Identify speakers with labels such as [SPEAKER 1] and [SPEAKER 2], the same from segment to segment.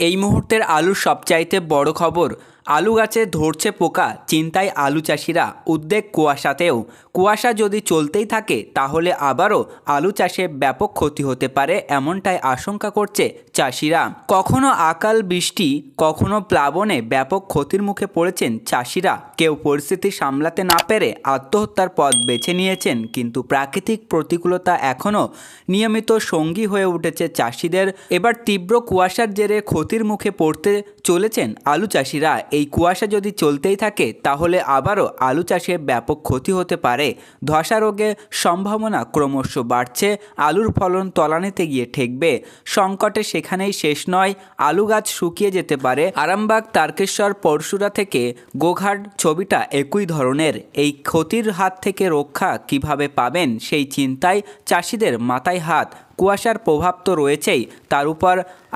[SPEAKER 1] এই মুহূর্তের আলুর সবচাইতে বড় খবর, আলু গাছে ধরছে পোকা, চিন্তায় আলু চাষিরা, উদ্বেগ কুয়াশাতেও। কুয়াশা যদি চলতেই থাকে তাহলে আবারও আলু চাষে ব্যাপক ক্ষতি হতে পারে, এমনটাই আশঙ্কা করছে চাষিরা। কখনো আকাল বৃষ্টি, কখনো প্লাবনে ব্যাপক ক্ষতির মুখে পড়েছেন চাষিরা। কেউ পরিস্থিতি সামলাতে না পেরে আত্মহত্যার পথ বেছে নিয়েছেন, কিন্তু প্রাকৃতিক প্রতিকূলতা এখনও নিয়মিত সঙ্গী হয়ে উঠেছে চাষিদের। এবার তীব্র কুয়াশার জেরে ক্ষতির মুখে পড়তে চলেছেন আলু চাষিরা। এই কুয়াশা যদি চলতেই থাকে তাহলে আবারও আলু চাষে ব্যাপক ক্ষতি হতে পারে। ধসা রোগের সম্ভাবনা ক্রমশ বাড়ছে, আলুর ফলন তলানিতে গিয়ে ঠেকবে। সংকটে সেখানেই শেষ নয়, আলু গাছ শুকিয়ে যেতে পারে। আরামবাগ, তারকেশ্বর, পরশুরা থেকে গোঘাট ছবিটা একই ধরনের। এই ক্ষতির হাত থেকে রক্ষা কিভাবে পাবেন সেই চিন্তায় চাষিদের মাথায় হাত। কুয়াশার প্রভাব তো রয়েছেই, তার উপর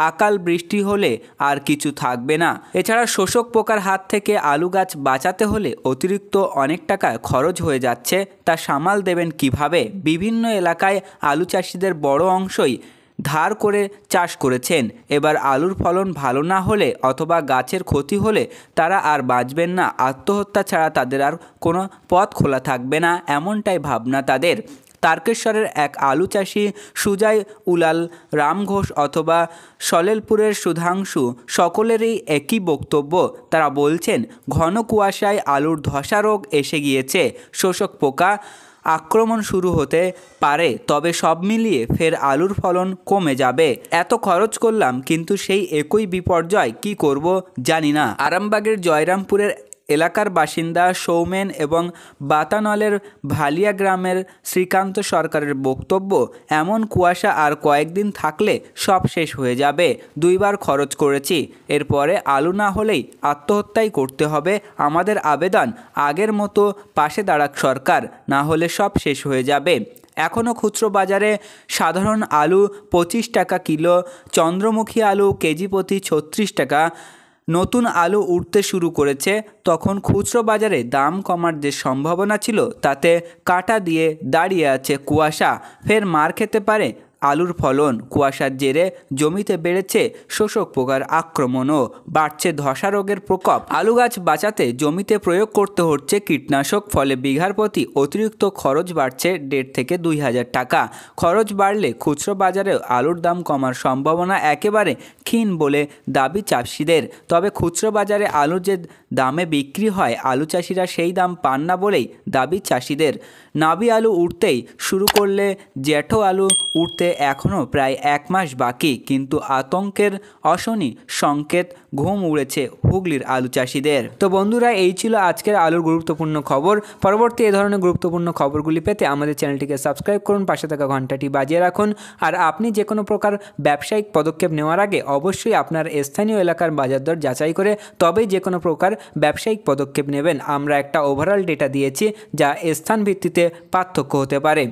[SPEAKER 1] আকাল বৃষ্টি হলে আর কিছু থাকবে না। এছাড়া শোষক পোকার হাত থেকে আলু গাছ বাঁচাতে হলে অতিরিক্ত অনেক টাকা খরচ হয়ে যাচ্ছে, তা সামাল দেবেন কিভাবে? বিভিন্ন এলাকায় আলু চাষিদের বড় অংশই ধার করে চাষ করেছেন। এবার আলুর ফলন ভালো না হলে অথবা গাছের ক্ষতি হলে তারা আর বাঁচবেন না। আত্মহত্যা ছাড়া তাদের আর কোনো পথ খোলা থাকবে না, এমনটাই ভাবনা তাদের। তারকেশ্বরের এক আলু চাষি সুজয় উলাল, রাম ঘোষ অথবা সলেলপুরের সুধাংশু, সকলেরই একই বক্তব্য। তারা বলছেন, ঘন কুয়াশায় আলুর ধসা রোগ এসে গিয়েছে, শোষক পোকা আক্রমণ শুরু হতে পারে, তবে সব মিলিয়ে ফের আলুর ফলন কমে যাবে। এত খরচ করলাম কিন্তু সেই একই বিপর্যয়, কি করব জানি না। আরামবাগের জয়রামপুরের এলাকার বাসিন্দা সৌমেন এবং বাতানলের ভালিয়া গ্রামের শ্রীকান্ত সরকারের বক্তব্য, এমন কুয়াশা আর কয়েকদিন থাকলে সব শেষ হয়ে যাবে। দুইবার খরচ করেছি, এরপরে আলু না হলেই আত্মহত্যাই করতে হবে। আমাদের আবেদন, আগের মতো পাশে দাঁড়াক সরকার, না হলে সব শেষ হয়ে যাবে। এখনও খুচরো বাজারে সাধারণ আলু 25 টাকা কিলো, চন্দ্রমুখী আলু কেজি প্রতি 36 টাকা। নতুন আলু উঠতে শুরু করেছে, তখন খুচরো বাজারে দাম কমার যে সম্ভাবনা ছিল তাতে কাঁটা দিয়ে দাঁড়িয়ে আছে কুয়াশা। ফের মার খেতে পারে আলুর ফলন। কুয়াশার জেরে জমিতে বেড়েছে শোষক পোকার আক্রমণও, বাড়ছে ধসা রোগের প্রকোপ। আলু গাছ বাঁচাতে জমিতে প্রয়োগ করতে হচ্ছে কীটনাশক, ফলে বিঘার প্রতি অতিরিক্ত খরচ বাড়ছে 1,500 থেকে 2,000 টাকা। খরচ বাড়লে খুচরো বাজারে আলুর দাম কমার সম্ভাবনা একেবারে ক্ষীণ বলে দাবি চাষিদের। তবে খুচরো বাজারে আলু যে দামে বিক্রি হয়, আলু চাষিরা সেই দাম পান না বলেই দাবি চাষিদের। নাবি আলু উঠতেই শুরু করলে জ্যাঠো আলু উঠতে এখনও প্রায় 1 মাস বাকি, কিন্তু আতঙ্কের অশনি সংকেত ঘুম উড়েছে হুগলির আলু চাষিদের। তো বন্ধুরা, এই ছিল আজকের আলুর গুরুত্বপূর্ণ খবর। পরবর্তী এ ধরনের গুরুত্বপূর্ণ খবরগুলি পেতে আমাদের চ্যানেলটিকে সাবস্ক্রাইব করুন, পাশে থাকা ঘন্টাটি বাজিয়ে রাখুন। আর আপনি যে কোনো প্রকার ব্যবসায়িক পদক্ষেপ নেওয়ার আগে অবশ্যই আপনার স্থানীয় এলাকার বাজার দর যাচাই করে তবেই যে কোনো প্রকার ব্যবসায়িক পদক্ষেপ নেবেন। আমরা একটা ওভারঅল ডেটা দিয়েছি, যা স্থান ভিত্তিতে পার্থক্য হতে পারে।